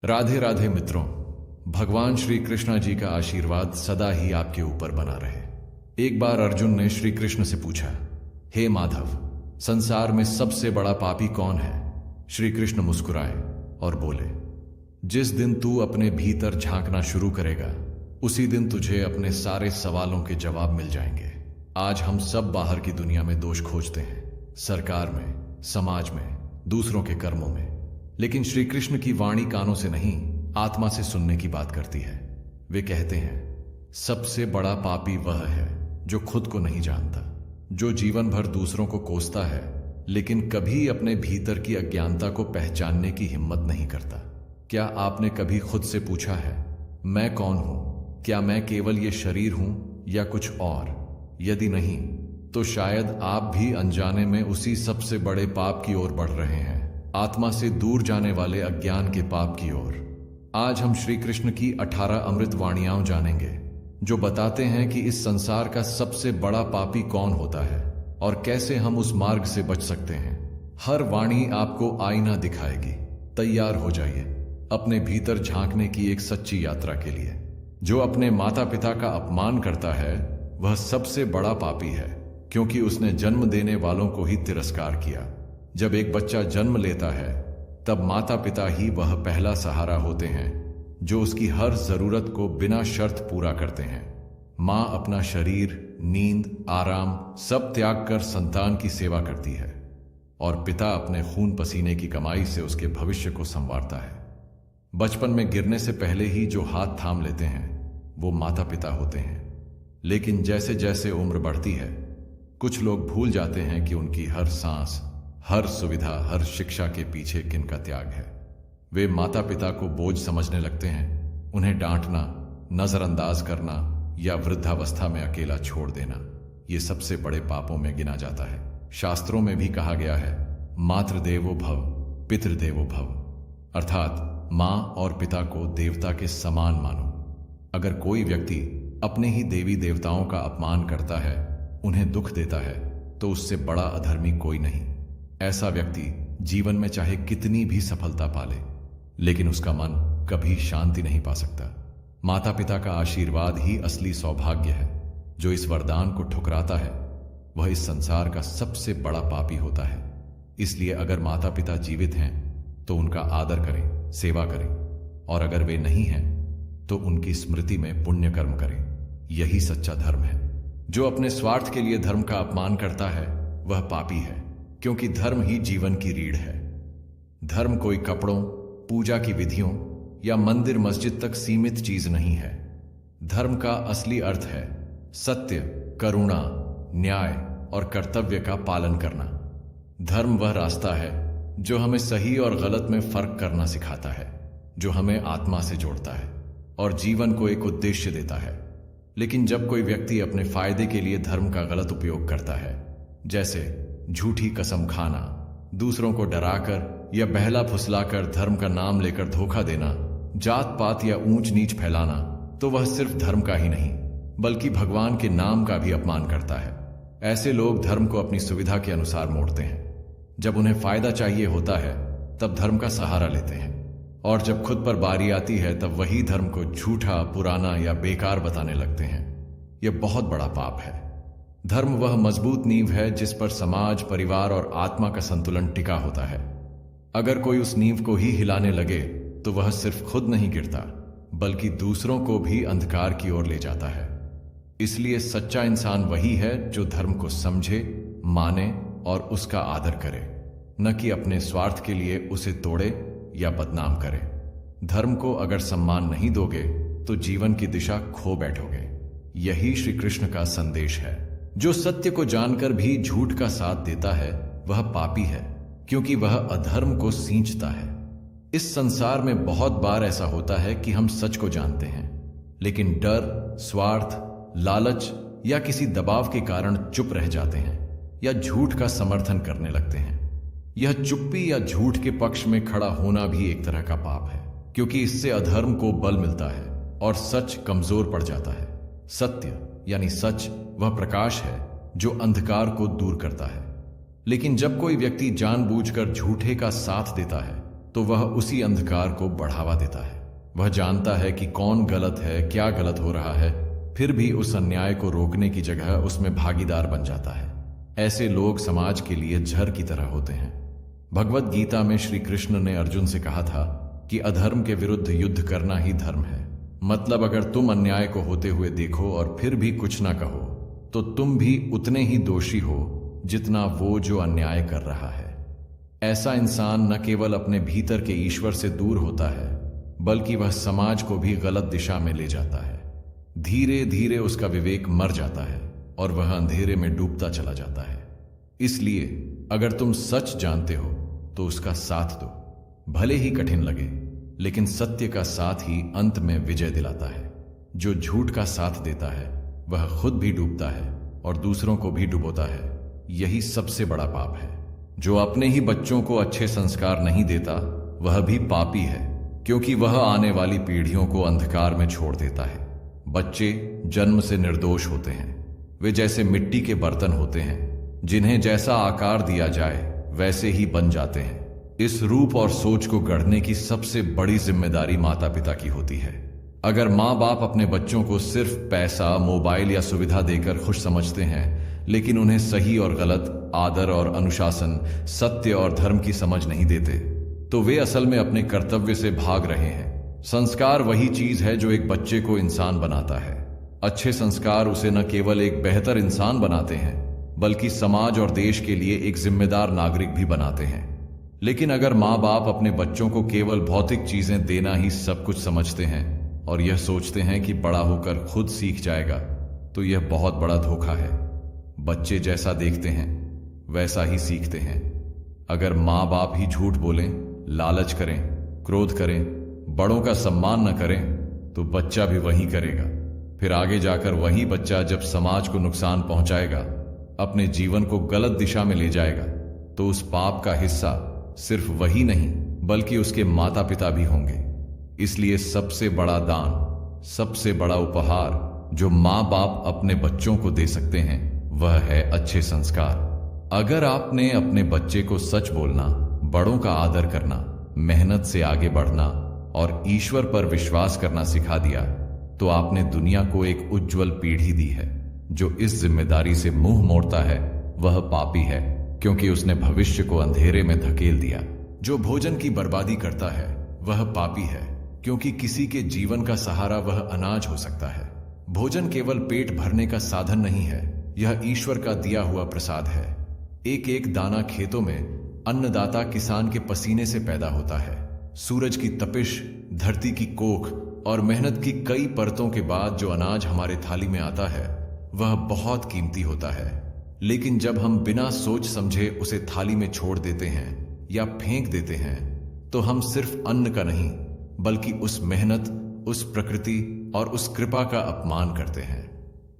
राधे राधे मित्रों, भगवान श्री कृष्ण जी का आशीर्वाद सदा ही आपके ऊपर बना रहे। एक बार अर्जुन ने श्री कृष्ण से पूछा, हे माधव, संसार में सबसे बड़ा पापी कौन है? श्री कृष्ण मुस्कुराए और बोले, जिस दिन तू अपने भीतर झांकना शुरू करेगा उसी दिन तुझे अपने सारे सवालों के जवाब मिल जाएंगे। आज हम सब बाहर की दुनिया में दोष खोजते हैं, सरकार में, समाज में, दूसरों के कर्मों में, लेकिन श्री कृष्ण की वाणी कानों से नहीं, आत्मा से सुनने की बात करती है। वे कहते हैं, सबसे बड़ा पापी वह है जो खुद को नहीं जानता, जो जीवन भर दूसरों को कोसता है लेकिन कभी अपने भीतर की अज्ञानता को पहचानने की हिम्मत नहीं करता। क्या आपने कभी खुद से पूछा है, मैं कौन हूं? क्या मैं केवल ये शरीर हूं या कुछ और? यदि नहीं, तो शायद आप भी अनजाने में उसी सबसे बड़े पाप की ओर बढ़ रहे हैं, आत्मा से दूर जाने वाले अज्ञान के पाप की ओर। आज हम श्री कृष्ण की 18 अमृत वाणियां जानेंगे जो बताते हैं कि इस संसार का सबसे बड़ा पापी कौन होता है और कैसे हम उस मार्ग से बच सकते हैं। हर वाणी आपको आईना दिखाएगी। तैयार हो जाइए अपने भीतर झांकने की एक सच्ची यात्रा के लिए। जो अपने माता पिता का अपमान करता है वह सबसे बड़ा पापी है, क्योंकि उसने जन्म देने वालों को ही तिरस्कार किया। जब एक बच्चा जन्म लेता है तब माता पिता ही वह पहला सहारा होते हैं जो उसकी हर जरूरत को बिना शर्त पूरा करते हैं। मां अपना शरीर, नींद, आराम सब त्याग कर संतान की सेवा करती है और पिता अपने खून पसीने की कमाई से उसके भविष्य को संवारता है। बचपन में गिरने से पहले ही जो हाथ थाम लेते हैं वो माता पिता होते हैं, लेकिन जैसे जैसे उम्र बढ़ती है कुछ लोग भूल जाते हैं कि उनकी हर सांस, हर सुविधा, हर शिक्षा के पीछे किनका त्याग है। वे माता पिता को बोझ समझने लगते हैं। उन्हें डांटना, नजरअंदाज करना या वृद्धावस्था में अकेला छोड़ देना ये सबसे बड़े पापों में गिना जाता है। शास्त्रों में भी कहा गया है, मातृदेवो भव, पितृदेवो भव, अर्थात मां और पिता को देवता के समान मानो। अगर कोई व्यक्ति अपने ही देवी देवताओं का अपमान करता है, उन्हें दुख देता है, तो उससे बड़ा अधर्मी कोई नहीं। ऐसा व्यक्ति जीवन में चाहे कितनी भी सफलता पाले, लेकिन उसका मन कभी शांति नहीं पा सकता। माता पिता का आशीर्वाद ही असली सौभाग्य है। जो इस वरदान को ठुकराता है वह इस संसार का सबसे बड़ा पापी होता है। इसलिए अगर माता पिता जीवित हैं तो उनका आदर करें, सेवा करें, और अगर वे नहीं हैं तो उनकी स्मृति में पुण्य कर्म करें। यही सच्चा धर्म है। जो अपने स्वार्थ के लिए धर्म का अपमान करता है वह पापी है, क्योंकि धर्म ही जीवन की रीढ़ है। धर्म कोई कपड़ों, पूजा की विधियों या मंदिर मस्जिद तक सीमित चीज नहीं है। धर्म का असली अर्थ है सत्य, करुणा, न्याय और कर्तव्य का पालन करना। धर्म वह रास्ता है जो हमें सही और गलत में फर्क करना सिखाता है, जो हमें आत्मा से जोड़ता है और जीवन को एक उद्देश्य देता है। लेकिन जब कोई व्यक्ति अपने फायदे के लिए धर्म का गलत उपयोग करता है, जैसे झूठी कसम खाना, दूसरों को डराकर या बहला फुसलाकर धर्म का नाम लेकर धोखा देना, जात पात या ऊंच नीच फैलाना, तो वह सिर्फ धर्म का ही नहीं बल्कि भगवान के नाम का भी अपमान करता है। ऐसे लोग धर्म को अपनी सुविधा के अनुसार मोड़ते हैं। जब उन्हें फायदा चाहिए होता है तब धर्म का सहारा लेते हैं, और जब खुद पर बारी आती है तब वही धर्म को झूठा, पुराना या बेकार बताने लगते हैं। यह बहुत बड़ा पाप है। धर्म वह मजबूत नींव है जिस पर समाज, परिवार और आत्मा का संतुलन टिका होता है। अगर कोई उस नींव को ही हिलाने लगे तो वह सिर्फ खुद नहीं गिरता बल्कि दूसरों को भी अंधकार की ओर ले जाता है। इसलिए सच्चा इंसान वही है जो धर्म को समझे, माने और उसका आदर करे, न कि अपने स्वार्थ के लिए उसे तोड़े या बदनाम करे। धर्म को अगर सम्मान नहीं दोगे तो जीवन की दिशा खो बैठोगे। यही श्री कृष्ण का संदेश है। जो सत्य को जानकर भी झूठ का साथ देता है वह पापी है, क्योंकि वह अधर्म को सींचता है। इस संसार में बहुत बार ऐसा होता है कि हम सच को जानते हैं, लेकिन डर, स्वार्थ, लालच या किसी दबाव के कारण चुप रह जाते हैं या झूठ का समर्थन करने लगते हैं। यह चुप्पी या झूठ के पक्ष में खड़ा होना भी एक तरह का पाप है, क्योंकि इससे अधर्म को बल मिलता है और सच कमजोर पड़ जाता है। सत्य यानी सच वह प्रकाश है जो अंधकार को दूर करता है। लेकिन जब कोई व्यक्ति जानबूझकर झूठे का साथ देता है तो वह उसी अंधकार को बढ़ावा देता है। वह जानता है कि कौन गलत है, क्या गलत हो रहा है, फिर भी उस अन्याय को रोकने की जगह उसमें भागीदार बन जाता है। ऐसे लोग समाज के लिए जहर की तरह होते हैं। भगवत गीता में श्री कृष्ण ने अर्जुन से कहा था कि अधर्म के विरुद्ध युद्ध करना ही धर्म है। मतलब अगर तुम अन्याय को होते हुए देखो और फिर भी कुछ ना कहो तो तुम भी उतने ही दोषी हो जितना वो जो अन्याय कर रहा है। ऐसा इंसान न केवल अपने भीतर के ईश्वर से दूर होता है बल्कि वह समाज को भी गलत दिशा में ले जाता है। धीरे धीरे उसका विवेक मर जाता है और वह अंधेरे में डूबता चला जाता है। इसलिए अगर तुम सच जानते हो तो उसका साथ दो, भले ही कठिन लगे, लेकिन सत्य का साथ ही अंत में विजय दिलाता है। जो झूठ का साथ देता है वह खुद भी डूबता है और दूसरों को भी डुबोता है। यही सबसे बड़ा पाप है। जो अपने ही बच्चों को अच्छे संस्कार नहीं देता वह भी पापी है, क्योंकि वह आने वाली पीढ़ियों को अंधकार में छोड़ देता है। बच्चे जन्म से निर्दोष होते हैं। वे जैसे मिट्टी के बर्तन होते हैं, जिन्हें जैसा आकार दिया जाए वैसे ही बन जाते हैं। इस रूप और सोच को गढ़ने की सबसे बड़ी जिम्मेदारी माता पिता की होती है। अगर माँ बाप अपने बच्चों को सिर्फ पैसा, मोबाइल या सुविधा देकर खुश समझते हैं, लेकिन उन्हें सही और गलत, आदर और अनुशासन, सत्य और धर्म की समझ नहीं देते, तो वे असल में अपने कर्तव्य से भाग रहे हैं। संस्कार वही चीज है जो एक बच्चे को इंसान बनाता है। अच्छे संस्कार उसे न केवल एक बेहतर इंसान बनाते हैं बल्कि समाज और देश के लिए एक जिम्मेदार नागरिक भी बनाते हैं। लेकिन अगर माँ बाप अपने बच्चों को केवल भौतिक चीजें देना ही सब कुछ समझते हैं और यह सोचते हैं कि बड़ा होकर खुद सीख जाएगा, तो यह बहुत बड़ा धोखा है। बच्चे जैसा देखते हैं वैसा ही सीखते हैं। अगर माँ बाप ही झूठ बोलें, लालच करें, क्रोध करें, बड़ों का सम्मान न करें, तो बच्चा भी वही करेगा। फिर आगे जाकर वही बच्चा जब समाज को नुकसान पहुंचाएगा, अपने जीवन को गलत दिशा में ले जाएगा, तो उस पाप का हिस्सा सिर्फ वही नहीं बल्कि उसके माता पिता भी होंगे। इसलिए सबसे बड़ा दान, सबसे बड़ा उपहार जो माँ बाप अपने बच्चों को दे सकते हैं वह है अच्छे संस्कार। अगर आपने अपने बच्चे को सच बोलना, बड़ों का आदर करना, मेहनत से आगे बढ़ना और ईश्वर पर विश्वास करना सिखा दिया, तो आपने दुनिया को एक उज्जवल पीढ़ी दी है। जो इस जिम्मेदारी से मुंह मोड़ता है वह पापी है, क्योंकि उसने भविष्य को अंधेरे में धकेल दिया। जो भोजन की बर्बादी करता है वह पापी है, क्योंकि किसी के जीवन का सहारा वह अनाज हो सकता है। भोजन केवल पेट भरने का साधन नहीं है, यह ईश्वर का दिया हुआ प्रसाद है। एक एक दाना खेतों में अन्नदाता किसान के पसीने से पैदा होता है। सूरज की तपिश, धरती की कोख और मेहनत की कई परतों के बाद जो अनाज हमारे थाली में आता है वह बहुत कीमती होता है। लेकिन जब हम बिना सोच समझे उसे थाली में छोड़ देते हैं या फेंक देते हैं, तो हम सिर्फ अन्न का नहीं बल्कि उस मेहनत, उस प्रकृति और उस कृपा का अपमान करते हैं।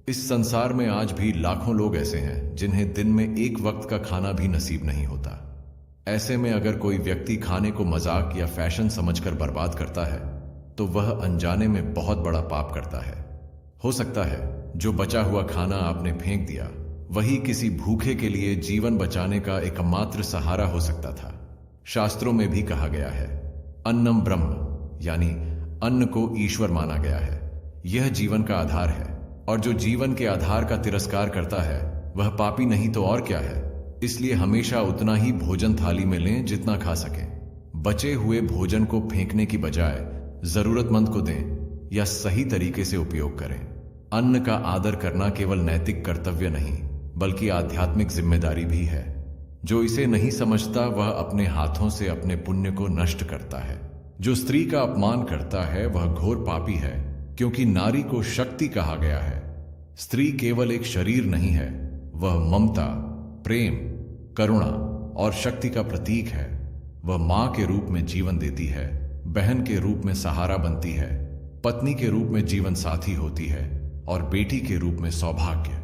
इस संसार में आज भी लाखों लोग ऐसे हैं जिन्हें दिन में एक वक्त का खाना भी नसीब नहीं होता। ऐसे में अगर कोई व्यक्ति खाने को मजाक या फैशन समझकर बर्बाद करता है तो वह अनजाने में बहुत बड़ा पाप करता है। हो सकता है जो बचा हुआ खाना आपने फेंक दिया वही किसी भूखे के लिए जीवन बचाने का एकमात्र सहारा हो सकता था। शास्त्रों में भी कहा गया है, अन्नम ब्रह्म, यानी अन्न को ईश्वर माना गया है। यह जीवन का आधार है और जो जीवन के आधार का तिरस्कार करता है वह पापी नहीं तो और क्या है। इसलिए हमेशा उतना ही भोजन थाली में लें जितना खा सकें। बचे हुए भोजन को फेंकने की बजाय जरूरतमंद को दें या सही तरीके से उपयोग करें। अन्न का आदर करना केवल नैतिक कर्तव्य नहीं बल्कि आध्यात्मिक जिम्मेदारी भी है। जो इसे नहीं समझता वह अपने हाथों से अपने पुण्य को नष्ट करता है। जो स्त्री का अपमान करता है वह घोर पापी है, क्योंकि नारी को शक्ति कहा गया है। स्त्री केवल एक शरीर नहीं है, वह ममता, प्रेम, करुणा और शक्ति का प्रतीक है। वह मां के रूप में जीवन देती है, बहन के रूप में सहारा बनती है, पत्नी के रूप में जीवन साथी होती है और बेटी के रूप में सौभाग्य।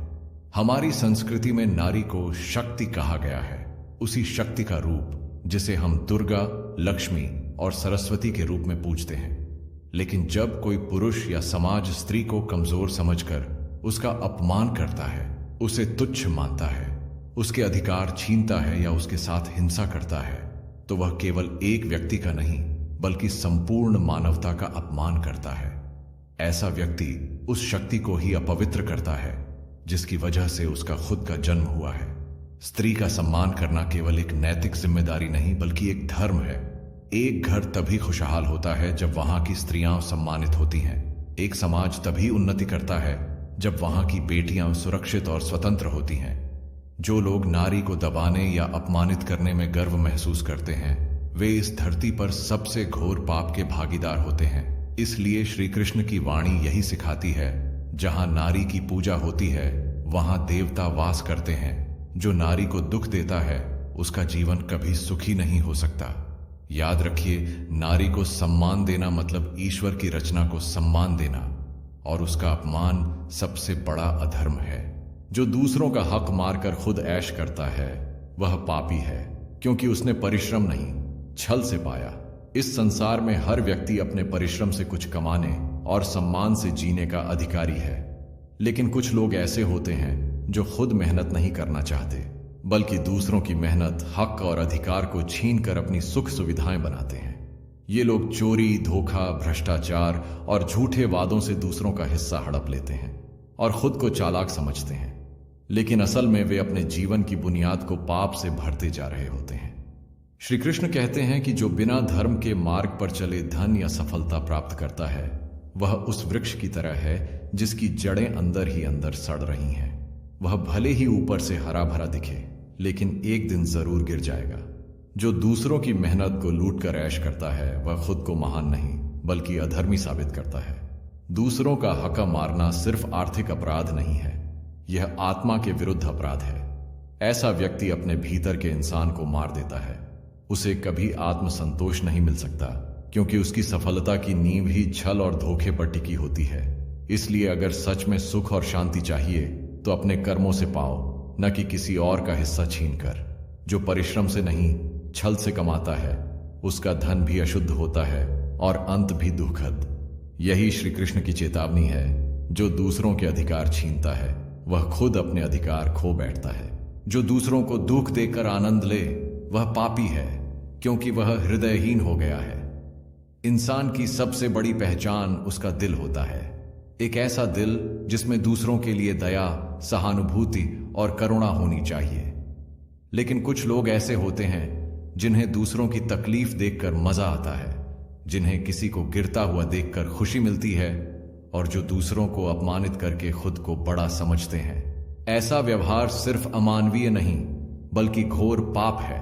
हमारी संस्कृति में नारी को शक्ति कहा गया है, उसी शक्ति का रूप जिसे हम दुर्गा, लक्ष्मी और सरस्वती के रूप में पूजते हैं। लेकिन जब कोई पुरुष या समाज स्त्री को कमजोर समझकर उसका अपमान करता है, उसे तुच्छ मानता है, उसके अधिकार छीनता है या उसके साथ हिंसा करता है, तो वह केवल एक व्यक्ति का नहीं बल्कि संपूर्ण मानवता का अपमान करता है। ऐसा व्यक्ति उस शक्ति को ही अपवित्र करता है जिसकी वजह से उसका खुद का जन्म हुआ है। स्त्री का सम्मान करना केवल एक नैतिक जिम्मेदारी नहीं बल्कि एक धर्म है। एक घर तभी खुशहाल होता है जब वहां की स्त्रियां सम्मानित होती हैं। एक समाज तभी उन्नति करता है जब वहां की बेटियां सुरक्षित और स्वतंत्र होती हैं। जो लोग नारी को दबाने या अपमानित करने में गर्व महसूस करते हैं वे इस धरती पर सबसे घोर पाप के भागीदार होते हैं। इसलिए श्री कृष्ण की वाणी यही सिखाती है, जहां नारी की पूजा होती है वहां देवता वास करते हैं। जो नारी को दुख देता है उसका जीवन कभी सुखी नहीं हो सकता। याद रखिए, नारी को सम्मान देना मतलब ईश्वर की रचना को सम्मान देना, और उसका अपमान सबसे बड़ा अधर्म है। जो दूसरों का हक मारकर खुद ऐश करता है वह पापी है, क्योंकि उसने परिश्रम नहीं छल से पाया। इस संसार में हर व्यक्ति अपने परिश्रम से कुछ कमाने और सम्मान से जीने का अधिकारी है, लेकिन कुछ लोग ऐसे होते हैं जो खुद मेहनत नहीं करना चाहते बल्कि दूसरों की मेहनत, हक और अधिकार को छीनकर अपनी सुख सुविधाएं बनाते हैं। ये लोग चोरी, धोखा, भ्रष्टाचार और झूठे वादों से दूसरों का हिस्सा हड़प लेते हैं और खुद को चालाक समझते हैं, लेकिन असल में वे अपने जीवन की बुनियाद को पाप से भरते जा रहे होते हैं। श्री कृष्ण कहते हैं कि जो बिना धर्म के मार्ग पर चले धन या सफलता प्राप्त करता है वह उस वृक्ष की तरह है जिसकी जड़ें अंदर ही अंदर सड़ रही हैं। वह भले ही ऊपर से हरा भरा दिखे लेकिन एक दिन जरूर गिर जाएगा। जो दूसरों की मेहनत को लूट कर ऐश करता है वह खुद को महान नहीं बल्कि अधर्मी साबित करता है। दूसरों का हक मारना सिर्फ आर्थिक अपराध नहीं है, यह आत्मा के विरुद्ध अपराध है। ऐसा व्यक्ति अपने भीतर के इंसान को मार देता है। उसे कभी आत्मसंतोष नहीं मिल सकता, क्योंकि उसकी सफलता की नींव ही छल और धोखे पर टिकी होती है। इसलिए अगर सच में सुख और शांति चाहिए तो अपने कर्मों से पाओ, न कि किसी और का हिस्सा छीनकर। जो परिश्रम से नहीं छल से कमाता है उसका धन भी अशुद्ध होता है और अंत भी दुखद। यही श्री कृष्ण की चेतावनी है। जो दूसरों के अधिकार छीनता है वह खुद अपने अधिकार खो बैठता है। जो दूसरों को दुख देकर आनंद ले वह पापी है, क्योंकि वह हृदयहीन हो गया है। इंसान की सबसे बड़ी पहचान उसका दिल होता है, एक ऐसा दिल जिसमें दूसरों के लिए दया, सहानुभूति और करुणा होनी चाहिए। लेकिन कुछ लोग ऐसे होते हैं जिन्हें दूसरों की तकलीफ देखकर मजा आता है, जिन्हें किसी को गिरता हुआ देखकर खुशी मिलती है और जो दूसरों को अपमानित करके खुद को बड़ा समझते हैं। ऐसा व्यवहार सिर्फ अमानवीय नहीं बल्कि घोर पाप है।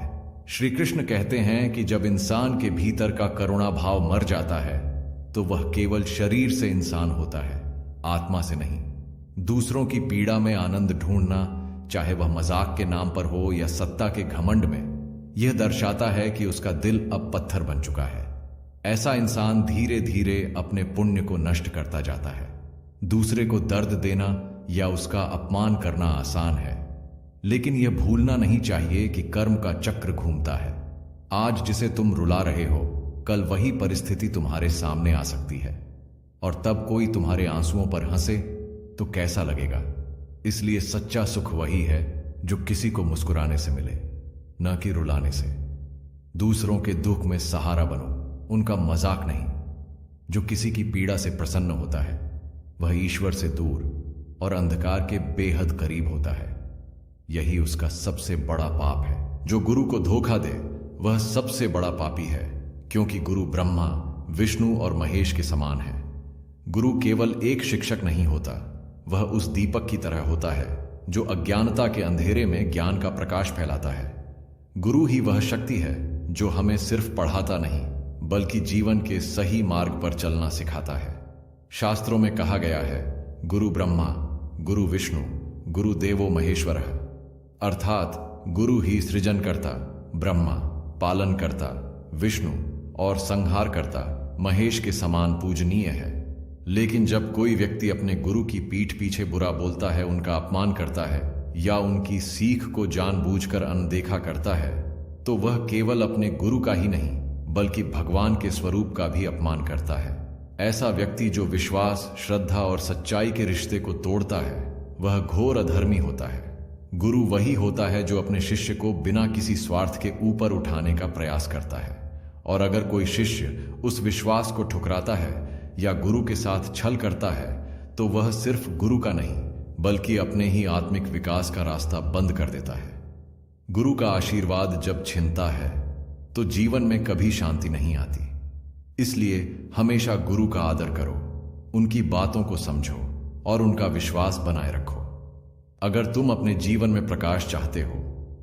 श्री कृष्ण कहते हैं कि जब इंसान के भीतर का करुणा भाव मर जाता है तो वह केवल शरीर से इंसान होता है, आत्मा से नहीं। दूसरों की पीड़ा में आनंद ढूंढना, चाहे वह मजाक के नाम पर हो या सत्ता के घमंड में, यह दर्शाता है कि उसका दिल अब पत्थर बन चुका है। ऐसा इंसान धीरे धीरे अपने पुण्य को नष्ट करता जाता है। दूसरे को दर्द देना या उसका अपमान करना आसान है, लेकिन यह भूलना नहीं चाहिए कि कर्म का चक्र घूमता है। आज जिसे तुम रुला रहे हो कल वही परिस्थिति तुम्हारे सामने आ सकती है, और तब कोई तुम्हारे आंसुओं पर हंसे तो कैसा लगेगा। इसलिए सच्चा सुख वही है जो किसी को मुस्कुराने से मिले, न कि रुलाने से। दूसरों के दुख में सहारा बनो, उनका मजाक नहीं। जो किसी की पीड़ा से प्रसन्न होता है वह ईश्वर से दूर और अंधकार के बेहद करीब होता है। यही उसका सबसे बड़ा पाप है। जो गुरु को धोखा दे वह सबसे बड़ा पापी है, क्योंकि गुरु ब्रह्मा, विष्णु और महेश के समान है। गुरु केवल एक शिक्षक नहीं होता, वह उस दीपक की तरह होता है जो अज्ञानता के अंधेरे में ज्ञान का प्रकाश फैलाता है। गुरु ही वह शक्ति है जो हमें सिर्फ पढ़ाता नहीं बल्कि जीवन के सही मार्ग पर चलना सिखाता है। शास्त्रों में कहा गया है, गुरु ब्रह्मा, गुरु विष्णु, गुरु देवो महेश्वरः, अर्थात गुरु ही सृजन करता, ब्रह्मा पालन करता, विष्णु और संहार करता, महेश के समान पूजनीय है। लेकिन जब कोई व्यक्ति अपने गुरु की पीठ पीछे बुरा बोलता है, उनका अपमान करता है या उनकी सीख को जानबूझकर अनदेखा करता है, तो वह केवल अपने गुरु का ही नहीं बल्कि भगवान के स्वरूप का भी अपमान करता है। ऐसा व्यक्ति जो विश्वास, श्रद्धा और सच्चाई के रिश्ते को तोड़ता है वह घोर अधर्मी होता है। गुरु वही होता है जो अपने शिष्य को बिना किसी स्वार्थ के ऊपर उठाने का प्रयास करता है। और अगर कोई शिष्य उस विश्वास को ठुकराता है या गुरु के साथ छल करता है तो वह सिर्फ गुरु का नहीं बल्कि अपने ही आत्मिक विकास का रास्ता बंद कर देता है। गुरु का आशीर्वाद जब छिनता है तो जीवन में कभी शांति नहीं आती। इसलिए हमेशा गुरु का आदर करो, उनकी बातों को समझो और उनका विश्वास बनाए रखो। अगर तुम अपने जीवन में प्रकाश चाहते हो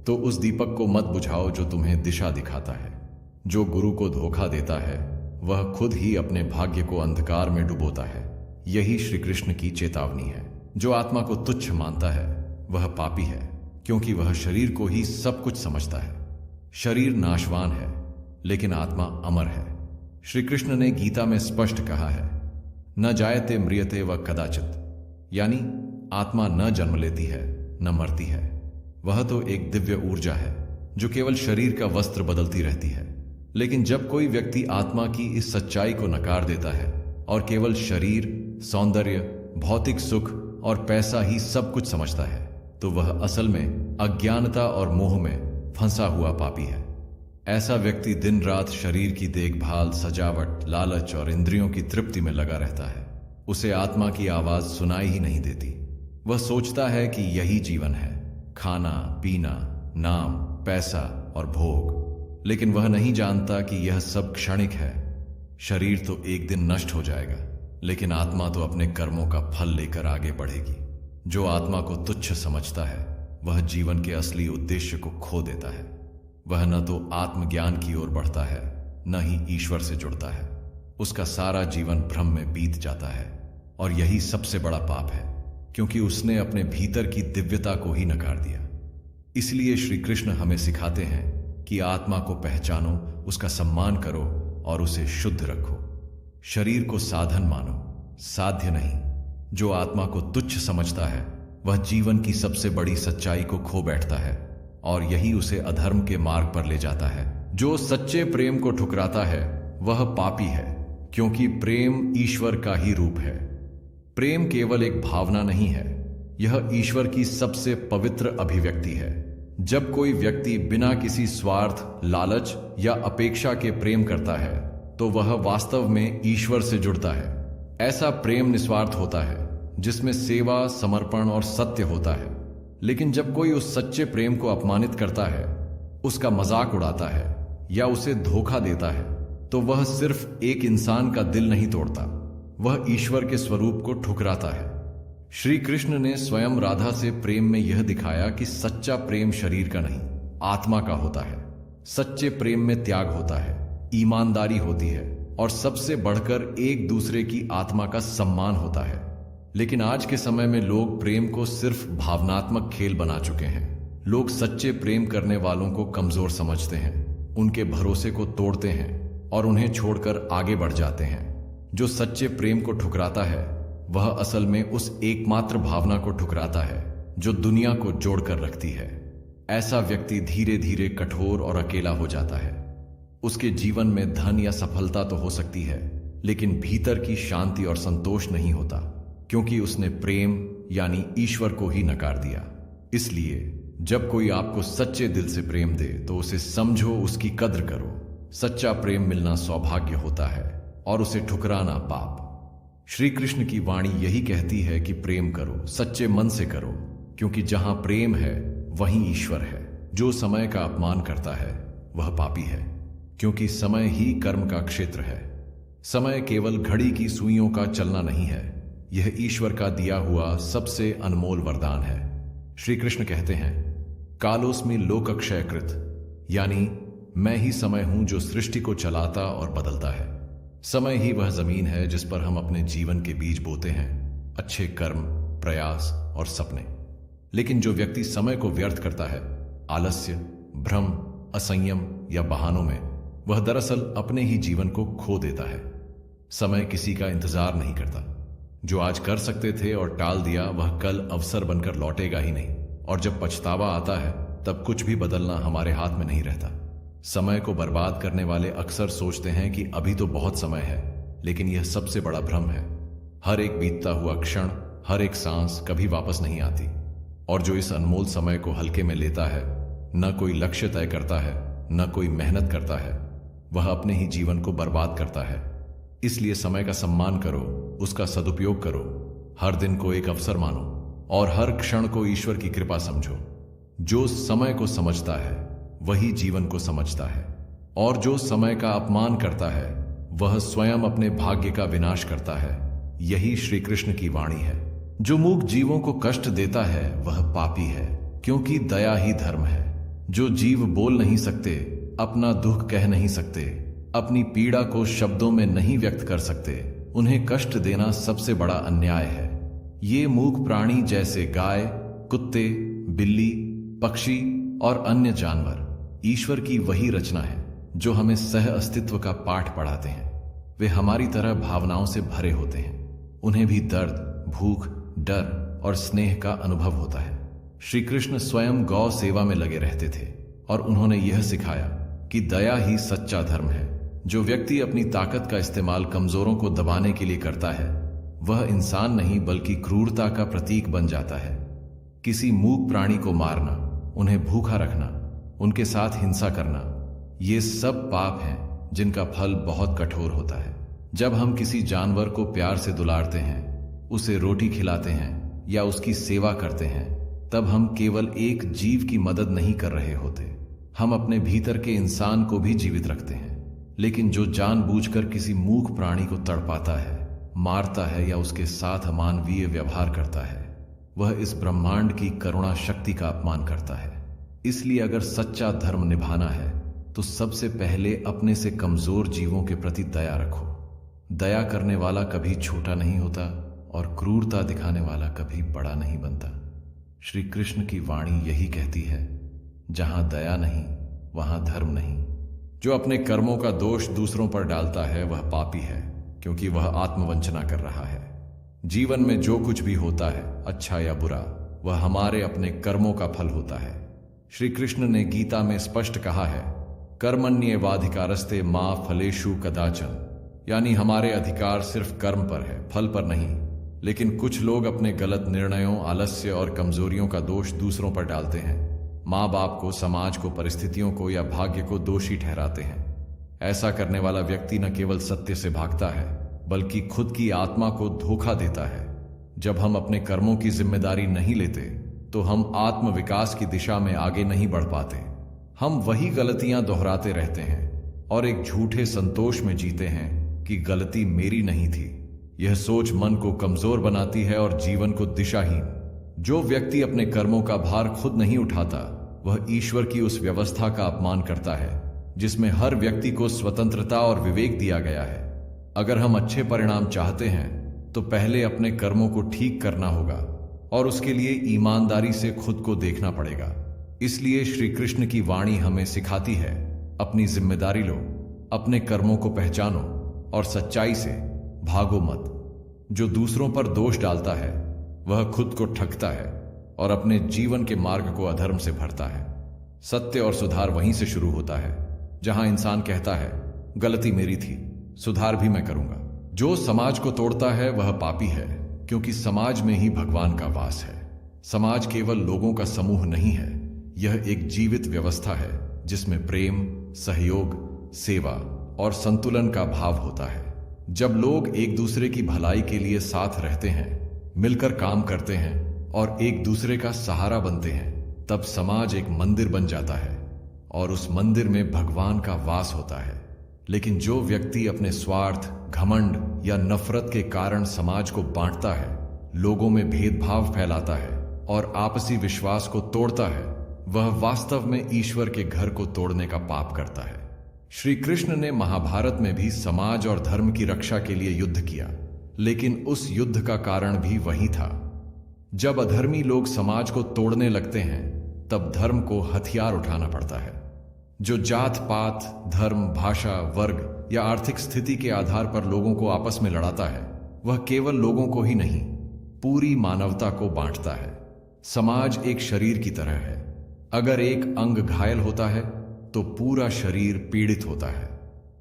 तो उस दीपक को मत बुझाओ जो तुम्हें दिशा दिखाता है। जो गुरु को धोखा देता है वह खुद ही अपने भाग्य को अंधकार में डुबोता है। यही श्री कृष्ण की चेतावनी है। जो आत्मा को तुच्छ मानता है वह पापी है, क्योंकि वह शरीर को ही सब कुछ समझता है। शरीर नाशवान है लेकिन आत्मा अमर है। श्री कृष्ण ने गीता में स्पष्ट कहा है, न जायते म्रियते व कदाचित, यानी आत्मा न जन्म लेती है न मरती है। वह तो एक दिव्य ऊर्जा है जो केवल शरीर का वस्त्र बदलती रहती है। लेकिन जब कोई व्यक्ति आत्मा की इस सच्चाई को नकार देता है और केवल शरीर, सौंदर्य, भौतिक सुख और पैसा ही सब कुछ समझता है तो वह असल में अज्ञानता और मोह में फंसा हुआ पापी है। ऐसा व्यक्ति दिन रात शरीर की देखभाल, सजावट, लालच और इंद्रियों की तृप्ति में लगा रहता है। उसे आत्मा की आवाज सुनाई ही नहीं देती। वह सोचता है कि यही जीवन है, खाना, पीना, नाम, पैसा और भोग। लेकिन वह नहीं जानता कि यह सब क्षणिक है। शरीर तो एक दिन नष्ट हो जाएगा, लेकिन आत्मा तो अपने कर्मों का फल लेकर आगे बढ़ेगी। जो आत्मा को तुच्छ समझता है वह जीवन के असली उद्देश्य को खो देता है। वह न तो आत्मज्ञान की ओर बढ़ता है न ही ईश्वर से जुड़ता है। उसका सारा जीवन भ्रम में बीत जाता है और यही सबसे बड़ा पाप है, क्योंकि उसने अपने भीतर की दिव्यता को ही नकार दिया। इसलिए श्री कृष्ण हमें सिखाते हैं कि आत्मा को पहचानो, उसका सम्मान करो और उसे शुद्ध रखो। शरीर को साधन मानो, साध्य नहीं। जो आत्मा को तुच्छ समझता है वह जीवन की सबसे बड़ी सच्चाई को खो बैठता है और यही उसे अधर्म के मार्ग पर ले जाता है। जो सच्चे प्रेम को ठुकराता है वह पापी है, क्योंकि प्रेम ईश्वर का ही रूप है। प्रेम केवल एक भावना नहीं है, यह ईश्वर की सबसे पवित्र अभिव्यक्ति है। जब कोई व्यक्ति बिना किसी स्वार्थ, लालच या अपेक्षा के प्रेम करता है तो वह वास्तव में ईश्वर से जुड़ता है। ऐसा प्रेम निस्वार्थ होता है जिसमें सेवा, समर्पण और सत्य होता है। लेकिन जब कोई उस सच्चे प्रेम को अपमानित करता है, उसका मजाक उड़ाता है या उसे धोखा देता है तो वह सिर्फ एक इंसान का दिल नहीं तोड़ता, वह ईश्वर के स्वरूप को ठुकराता है। श्री कृष्ण ने स्वयं राधा से प्रेम में यह दिखाया कि सच्चा प्रेम शरीर का नहीं, आत्मा का होता है। सच्चे प्रेम में त्याग होता है, ईमानदारी होती है और सबसे बढ़कर एक दूसरे की आत्मा का सम्मान होता है। लेकिन आज के समय में लोग प्रेम को सिर्फ भावनात्मक खेल बना चुके हैं। लोग सच्चे प्रेम करने वालों को कमजोर समझते हैं, उनके भरोसे को तोड़ते हैं और उन्हें छोड़कर आगे बढ़ जाते हैं। जो सच्चे प्रेम को ठुकराता है वह असल में उस एकमात्र भावना को ठुकराता है जो दुनिया को जोड़कर रखती है। ऐसा व्यक्ति धीरे धीरे कठोर और अकेला हो जाता है। उसके जीवन में धन या सफलता तो हो सकती है, लेकिन भीतर की शांति और संतोष नहीं होता, क्योंकि उसने प्रेम यानी ईश्वर को ही नकार दिया। इसलिए जब कोई आपको सच्चे दिल से प्रेम दे तो उसे समझो, उसकी कद्र करो। सच्चा प्रेम मिलना सौभाग्य होता है और उसे ठुकराना पाप। श्री कृष्ण की वाणी यही कहती है कि प्रेम करो, सच्चे मन से करो, क्योंकि जहां प्रेम है वहीं ईश्वर है। जो समय का अपमान करता है वह पापी है, क्योंकि समय ही कर्म का क्षेत्र है। समय केवल घड़ी की सुइयों का चलना नहीं है, यह ईश्वर का दिया हुआ सबसे अनमोल वरदान है। श्री कृष्ण कहते हैं, कालोस्मि लोकक्षयकृत, यानी मैं ही समय हूं जो सृष्टि को चलाता और बदलता है। समय ही वह जमीन है जिस पर हम अपने जीवन के बीज बोते हैं, अच्छे कर्म, प्रयास और सपने। लेकिन जो व्यक्ति समय को व्यर्थ करता है, आलस्य, भ्रम, असंयम या बहानों में, वह दरअसल अपने ही जीवन को खो देता है। समय किसी का इंतजार नहीं करता। जो आज कर सकते थे और टाल दिया वह कल अवसर बनकर लौटेगा ही नहीं, और जब पछतावा आता है तब कुछ भी बदलना हमारे हाथ में नहीं रहता। समय को बर्बाद करने वाले अक्सर सोचते हैं कि अभी तो बहुत समय है, लेकिन यह सबसे बड़ा भ्रम है। हर एक बीतता हुआ क्षण, हर एक सांस कभी वापस नहीं आती। और जो इस अनमोल समय को हल्के में लेता है, न कोई लक्ष्य तय करता है, न कोई मेहनत करता है, वह अपने ही जीवन को बर्बाद करता है। इसलिए समय का सम्मान करो, उसका सदुपयोग करो, हर दिन को एक अवसर मानो और हर क्षण को ईश्वर की कृपा समझो। जो समय को समझता है वही जीवन को समझता है, और जो समय का अपमान करता है वह स्वयं अपने भाग्य का विनाश करता है। यही श्री कृष्ण की वाणी है। जो मूक जीवों को कष्ट देता है वह पापी है, क्योंकि दया ही धर्म है। जो जीव बोल नहीं सकते, अपना दुख कह नहीं सकते, अपनी पीड़ा को शब्दों में नहीं व्यक्त कर सकते, उन्हें कष्ट देना सबसे बड़ा अन्याय है। ये मूक प्राणी जैसे गाय, कुत्ते, बिल्ली, पक्षी और अन्य जानवर ईश्वर की वही रचना है जो हमें सह अस्तित्व का पाठ पढ़ाते हैं। वे हमारी तरह भावनाओं से भरे होते हैं। उन्हें भी दर्द, भूख, डर और स्नेह का अनुभव होता है। श्री कृष्ण स्वयं गौ सेवा में लगे रहते थे और उन्होंने यह सिखाया कि दया ही सच्चा धर्म है। जो व्यक्ति अपनी ताकत का इस्तेमाल कमजोरों को दबाने के लिए करता है वह इंसान नहीं बल्कि क्रूरता का प्रतीक बन जाता है। किसी मूक प्राणी को मारना, उन्हें भूखा रखना, उनके साथ हिंसा करना, ये सब पाप हैं जिनका फल बहुत कठोर होता है। जब हम किसी जानवर को प्यार से दुलारते हैं, उसे रोटी खिलाते हैं या उसकी सेवा करते हैं, तब हम केवल एक जीव की मदद नहीं कर रहे होते, हम अपने भीतर के इंसान को भी जीवित रखते हैं। लेकिन जो जानबूझकर किसी मूक प्राणी को तड़पाता है, मारता है या उसके साथ अमानवीय व्यवहार करता है, वह इस ब्रह्मांड की करुणा शक्ति का अपमान करता है। इसलिए अगर सच्चा धर्म निभाना है तो सबसे पहले अपने से कमजोर जीवों के प्रति दया रखो। दया करने वाला कभी छोटा नहीं होता और क्रूरता दिखाने वाला कभी बड़ा नहीं बनता। श्री कृष्ण की वाणी यही कहती है, जहां दया नहीं वहां धर्म नहीं। जो अपने कर्मों का दोष दूसरों पर डालता है वह पापी है, क्योंकि वह आत्मवंचना कर रहा है। जीवन में जो कुछ भी होता है, अच्छा या बुरा, वह हमारे अपने कर्मों का फल होता है। श्री कृष्ण ने गीता में स्पष्ट कहा है, कर्मण्येवाधिकारस्ते मा फलेषु कदाचन, यानी हमारे अधिकार सिर्फ कर्म पर है, फल पर नहीं। लेकिन कुछ लोग अपने गलत निर्णयों, आलस्य और कमजोरियों का दोष दूसरों पर डालते हैं। माँ बाप को, समाज को, परिस्थितियों को या भाग्य को दोषी ठहराते हैं। ऐसा करने वाला व्यक्ति न केवल सत्य से भागता है बल्कि खुद की आत्मा को धोखा देता है। जब हम अपने कर्मों की जिम्मेदारी नहीं लेते तो हम आत्म विकास की दिशा में आगे नहीं बढ़ पाते। हम वही गलतियां दोहराते रहते हैं और एक झूठे संतोष में जीते हैं कि गलती मेरी नहीं थी। यह सोच मन को कमजोर बनाती है और जीवन को दिशाहीन। जो व्यक्ति अपने कर्मों का भार खुद नहीं उठाता वह ईश्वर की उस व्यवस्था का अपमान करता है जिसमें हर व्यक्ति को स्वतंत्रता और विवेक दिया गया है। अगर हम अच्छे परिणाम चाहते हैं तो पहले अपने कर्मों को ठीक करना होगा और उसके लिए ईमानदारी से खुद को देखना पड़ेगा। इसलिए श्री कृष्ण की वाणी हमें सिखाती है, अपनी जिम्मेदारी लो, अपने कर्मों को पहचानो और सच्चाई से भागो मत। जो दूसरों पर दोष डालता है वह खुद को ठगता है और अपने जीवन के मार्ग को अधर्म से भरता है। सत्य और सुधार वहीं से शुरू होता है जहां इंसान कहता है, गलती मेरी थी, सुधार भी मैं करूंगा। जो समाज को तोड़ता है वह पापी है, क्योंकि समाज में ही भगवान का वास है। समाज केवल लोगों का समूह नहीं है, यह एक जीवित व्यवस्था है जिसमें प्रेम, सहयोग, सेवा और संतुलन का भाव होता है। जब लोग एक दूसरे की भलाई के लिए साथ रहते हैं, मिलकर काम करते हैं और एक दूसरे का सहारा बनते हैं, तब समाज एक मंदिर बन जाता है और उस मंदिर में भगवान का वास होता है। लेकिन जो व्यक्ति अपने स्वार्थ, घमंड या नफरत के कारण समाज को बांटता है, लोगों में भेदभाव फैलाता है और आपसी विश्वास को तोड़ता है, वह वास्तव में ईश्वर के घर को तोड़ने का पाप करता है। श्री कृष्ण ने महाभारत में भी समाज और धर्म की रक्षा के लिए युद्ध किया, लेकिन उस युद्ध का कारण भी वही था। जब अधर्मी लोग समाज को तोड़ने लगते हैं तब धर्म को हथियार उठाना पड़ता है। जो जात पात, धर्म, भाषा, वर्ग या आर्थिक स्थिति के आधार पर लोगों को आपस में लड़ाता है, वह केवल लोगों को ही नहीं, पूरी मानवता को बांटता है। समाज एक शरीर की तरह है, अगर एक अंग घायल होता है तो पूरा शरीर पीड़ित होता है।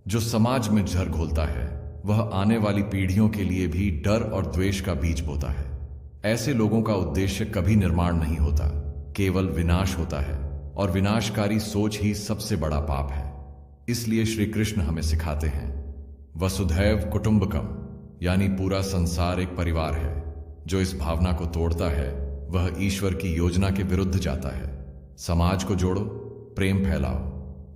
जो समाज में जहर घोलता है वह आने वाली पीढ़ियों के लिए भी डर और द्वेष का बीज बोता है। ऐसे लोगों का उद्देश्य कभी निर्माण नहीं होता, केवल विनाश होता है, और विनाशकारी सोच ही सबसे बड़ा पाप है। इसलिए श्री कृष्ण हमें सिखाते हैं, वसुधैव कुटुंबकम, यानी पूरा संसार एक परिवार है। जो इस भावना को तोड़ता है वह ईश्वर की योजना के विरुद्ध जाता है। समाज को जोड़ो, प्रेम फैलाओ,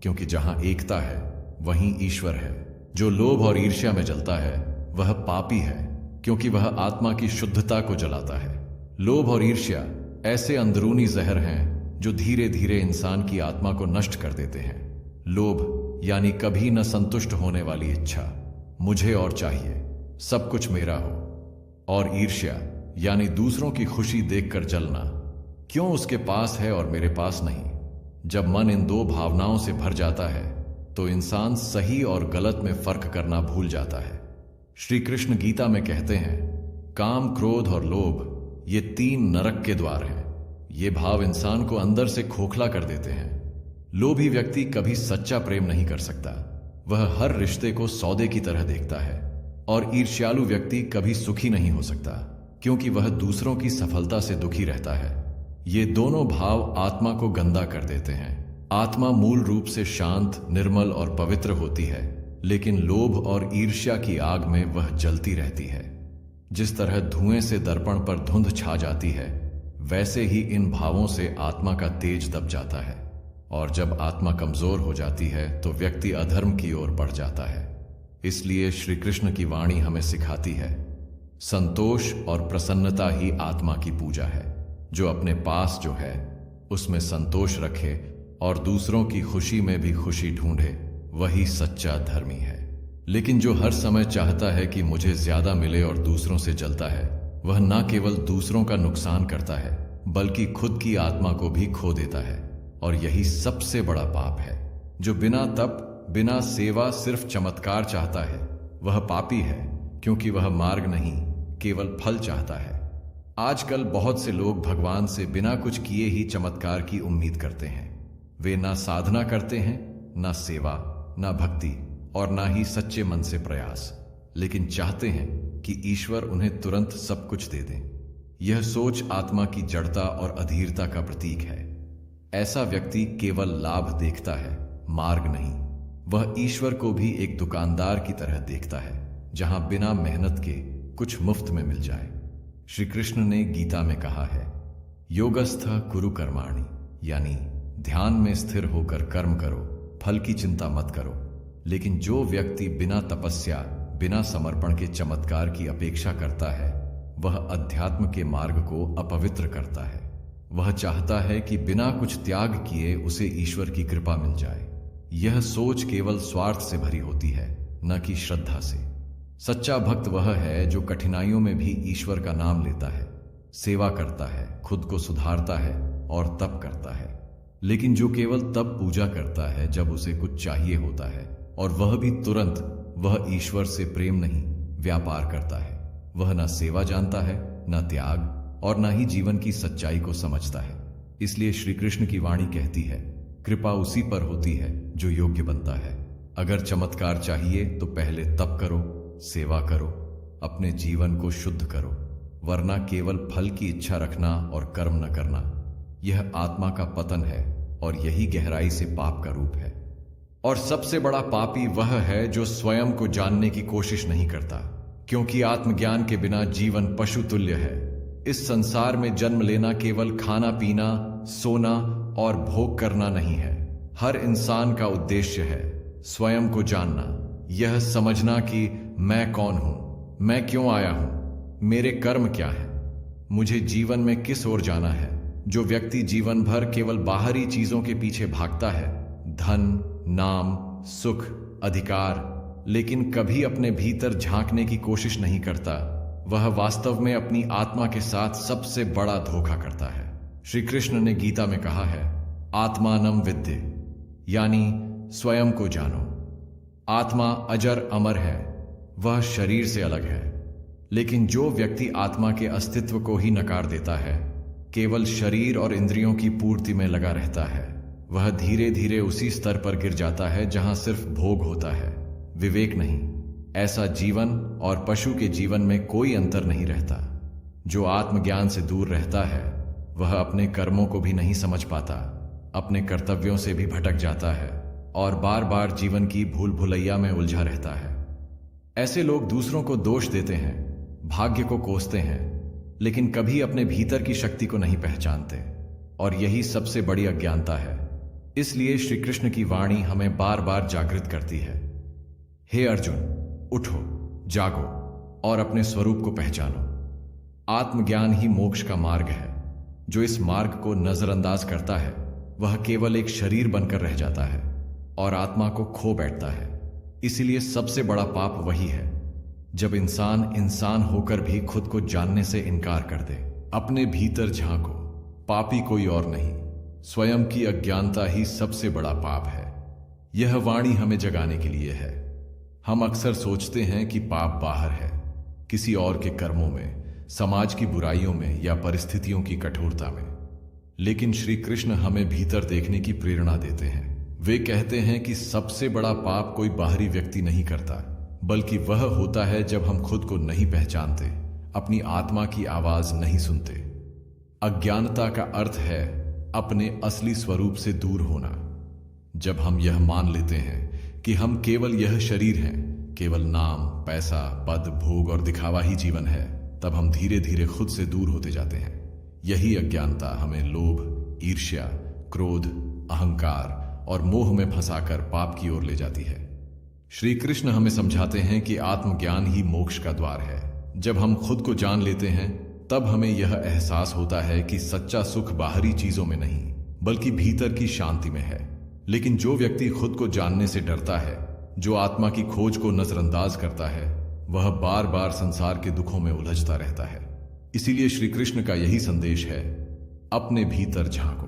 क्योंकि जहां एकता है वहीं ईश्वर है। जो लोभ और ईर्ष्या में जलता है वह पापी है, क्योंकि वह आत्मा की शुद्धता को जलाता है। लोभ और ईर्ष्या ऐसे अंदरूनी जहर हैं जो धीरे धीरे इंसान की आत्मा को नष्ट कर देते हैं। लोभ यानी कभी न संतुष्ट होने वाली इच्छा, मुझे और चाहिए, सब कुछ मेरा हो। और ईर्ष्या यानी दूसरों की खुशी देखकर जलना, क्यों उसके पास है और मेरे पास नहीं। जब मन इन दो भावनाओं से भर जाता है तो इंसान सही और गलत में फर्क करना भूल जाता है। श्री कृष्ण गीता में कहते हैं, काम, क्रोध और लोभ ये 3 नरक के द्वार हैं। ये भाव इंसान को अंदर से खोखला कर देते हैं। लोभी व्यक्ति कभी सच्चा प्रेम नहीं कर सकता, वह हर रिश्ते को सौदे की तरह देखता है। और ईर्ष्यालु व्यक्ति कभी सुखी नहीं हो सकता, क्योंकि वह दूसरों की सफलता से दुखी रहता है। ये दोनों भाव आत्मा को गंदा कर देते हैं। आत्मा मूल रूप से शांत, निर्मल और पवित्र होती है, लेकिन लोभ और ईर्ष्या की आग में वह जलती रहती है। जिस तरह धुएं से दर्पण पर धुंध छा जाती है, वैसे ही इन भावों से आत्मा का तेज दब जाता है। और जब आत्मा कमजोर हो जाती है तो व्यक्ति अधर्म की ओर बढ़ जाता है। इसलिए श्री कृष्ण की वाणी हमें सिखाती है, संतोष और प्रसन्नता ही आत्मा की पूजा है। जो अपने पास जो है उसमें संतोष रखे और दूसरों की खुशी में भी खुशी ढूंढे, वही सच्चा धर्मी है। लेकिन जो हर समय चाहता है कि मुझे ज्यादा मिले और दूसरों से जलता है, वह न केवल दूसरों का नुकसान करता है बल्कि खुद की आत्मा को भी खो देता है। और यही सबसे बड़ा पाप है। जो बिना तप, बिना सेवा सिर्फ चमत्कार चाहता है वह पापी है, क्योंकि वह मार्ग नहीं केवल फल चाहता है। आजकल बहुत से लोग भगवान से बिना कुछ किए ही चमत्कार की उम्मीद करते हैं। वे ना साधना करते हैं, ना सेवा, ना भक्ति और ना ही सच्चे मन से प्रयास, लेकिन चाहते हैं कि ईश्वर उन्हें तुरंत सब कुछ दे दें। यह सोच आत्मा की जड़ता और अधीरता का प्रतीक है। ऐसा व्यक्ति केवल लाभ देखता है, मार्ग नहीं। वह ईश्वर को भी एक दुकानदार की तरह देखता है, जहां बिना मेहनत के कुछ मुफ्त में मिल जाए। श्री कृष्ण ने गीता में कहा है, योगस्थ कुरु कर्माणि, यानी ध्यान में स्थिर होकर कर्म करो, फल की चिंता मत करो। लेकिन जो व्यक्ति बिना तपस्या, बिना समर्पण के चमत्कार की अपेक्षा करता है, वह अध्यात्म के मार्ग को अपवित्र करता है। वह चाहता है कि बिना कुछ त्याग किए उसे ईश्वर की कृपा मिल जाए। यह सोच केवल स्वार्थ से भरी होती है, न कि श्रद्धा से। सच्चा भक्त वह है जो कठिनाइयों में भी ईश्वर का नाम लेता है, सेवा करता है, खुद को सुधारता है और तप करता है। लेकिन जो केवल तब पूजा करता है जब उसे कुछ चाहिए होता है, और वह भी तुरंत, वह ईश्वर से प्रेम नहीं, व्यापार करता है। वह न सेवा जानता है, न त्याग, और न ही जीवन की सच्चाई को समझता है। इसलिए श्री कृष्ण की वाणी कहती है, कृपा उसी पर होती है जो योग्य बनता है। अगर चमत्कार चाहिए तो पहले तप करो, सेवा करो, अपने जीवन को शुद्ध करो, वरना केवल फल की इच्छा रखना और कर्म न करना, यह आत्मा का पतन है और यही गहराई से पाप का रूप है। और सबसे बड़ा पापी वह है जो स्वयं को जानने की कोशिश नहीं करता, क्योंकि आत्मज्ञान के बिना जीवन पशु तुल्य है। इस संसार में जन्म लेना केवल खाना पीना, सोना और भोग करना नहीं है। हर इंसान का उद्देश्य है स्वयं को जानना, यह समझना कि मैं कौन हूं, मैं क्यों आया हूं, मेरे कर्म क्या हैं, मुझे जीवन में किस ओर जाना है। जो व्यक्ति जीवन भर केवल बाहरी चीजों के पीछे भागता है, धन, नाम, सुख, अधिकार, लेकिन कभी अपने भीतर झांकने की कोशिश नहीं करता, वह वास्तव में अपनी आत्मा के साथ सबसे बड़ा धोखा करता है। श्री कृष्ण ने गीता में कहा है, आत्मानम विद्य, यानी स्वयं को जानो। आत्मा अजर अमर है, वह शरीर से अलग है। लेकिन जो व्यक्ति आत्मा के अस्तित्व को ही नकार देता है, केवल शरीर और इंद्रियों की पूर्ति में लगा रहता है, वह धीरे धीरे उसी स्तर पर गिर जाता है जहां सिर्फ भोग होता है, विवेक नहीं। ऐसा जीवन और पशु के जीवन में कोई अंतर नहीं रहता। जो आत्मज्ञान से दूर रहता है वह अपने कर्मों को भी नहीं समझ पाता, अपने कर्तव्यों से भी भटक जाता है और बार बार जीवन की भूल भुलैया में उलझा रहता है। ऐसे लोग दूसरों को दोष देते हैं, भाग्य को कोसते हैं, लेकिन कभी अपने भीतर की शक्ति को नहीं पहचानते, और यही सबसे बड़ी अज्ञानता है। इसलिए श्री कृष्ण की वाणी हमें बार बार जागृत करती है। हे अर्जुन, उठो, जागो और अपने स्वरूप को पहचानो। आत्मज्ञान ही मोक्ष का मार्ग है। जो इस मार्ग को नजरअंदाज करता है वह केवल एक शरीर बनकर रह जाता है और आत्मा को खो बैठता है। इसीलिए सबसे बड़ा पाप वही है जब इंसान इंसान होकर भी खुद को जानने से इनकार कर दे। अपने भीतर झांको, पापी कोई और नहीं, स्वयं की अज्ञानता ही सबसे बड़ा पाप है। यह वाणी हमें जगाने के लिए है। हम अक्सर सोचते हैं कि पाप बाहर है, किसी और के कर्मों में, समाज की बुराइयों में या परिस्थितियों की कठोरता में, लेकिन श्री कृष्ण हमें भीतर देखने की प्रेरणा देते हैं। वे कहते हैं कि सबसे बड़ा पाप कोई बाहरी व्यक्ति नहीं करता, बल्कि वह होता है जब हम खुद को नहीं पहचानते, अपनी आत्मा की आवाज नहीं सुनते। अज्ञानता का अर्थ है अपने असली स्वरूप से दूर होना। जब हम यह मान लेते हैं कि हम केवल यह शरीर हैं, केवल नाम, पैसा, पद, भोग और दिखावा ही जीवन है, तब हम धीरे धीरे खुद से दूर होते जाते हैं। यही अज्ञानता हमें लोभ, ईर्ष्या, क्रोध, अहंकार और मोह में फंसाकर पाप की ओर ले जाती है। श्री कृष्ण हमें समझाते हैं कि आत्मज्ञान ही मोक्ष का द्वार है। जब हम खुद को जान लेते हैं तब हमें यह एहसास होता है कि सच्चा सुख बाहरी चीजों में नहीं, बल्कि भीतर की शांति में है। लेकिन जो व्यक्ति खुद को जानने से डरता है, जो आत्मा की खोज को नजरअंदाज करता है, वह बार बार संसार के दुखों में उलझता रहता है। इसीलिए श्री कृष्ण का यही संदेश है, अपने भीतर झांको।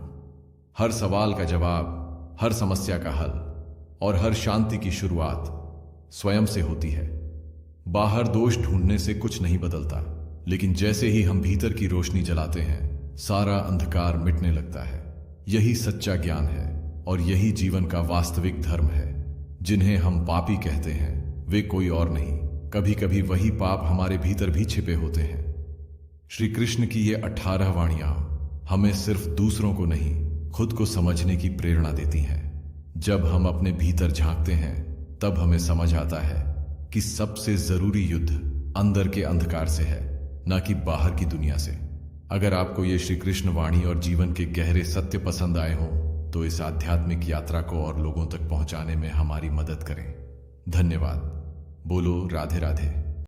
हर सवाल का जवाब, हर समस्या का हल और हर शांति की शुरुआत स्वयं से होती है। बाहर दोष ढूंढने से कुछ नहीं बदलता, लेकिन जैसे ही हम भीतर की रोशनी जलाते हैं, सारा अंधकार मिटने लगता है। यही सच्चा ज्ञान है और यही जीवन का वास्तविक धर्म है। जिन्हें हम पापी कहते हैं वे कोई और नहीं, कभी कभी वही पाप हमारे भीतर भी छिपे होते हैं। श्री कृष्ण की ये 18 वाणियां हमें सिर्फ दूसरों को नहीं, खुद को समझने की प्रेरणा देती हैं। जब हम अपने भीतर झांकते हैं तब हमें समझ आता है कि सबसे जरूरी युद्ध अंदर के अंधकार से है, न कि बाहर की दुनिया से। अगर आपको ये श्री कृष्ण वाणी और जीवन के गहरे सत्य पसंद आए हों तो इस आध्यात्मिक यात्रा को और लोगों तक पहुंचाने में हमारी मदद करें। धन्यवाद। बोलो राधे राधे।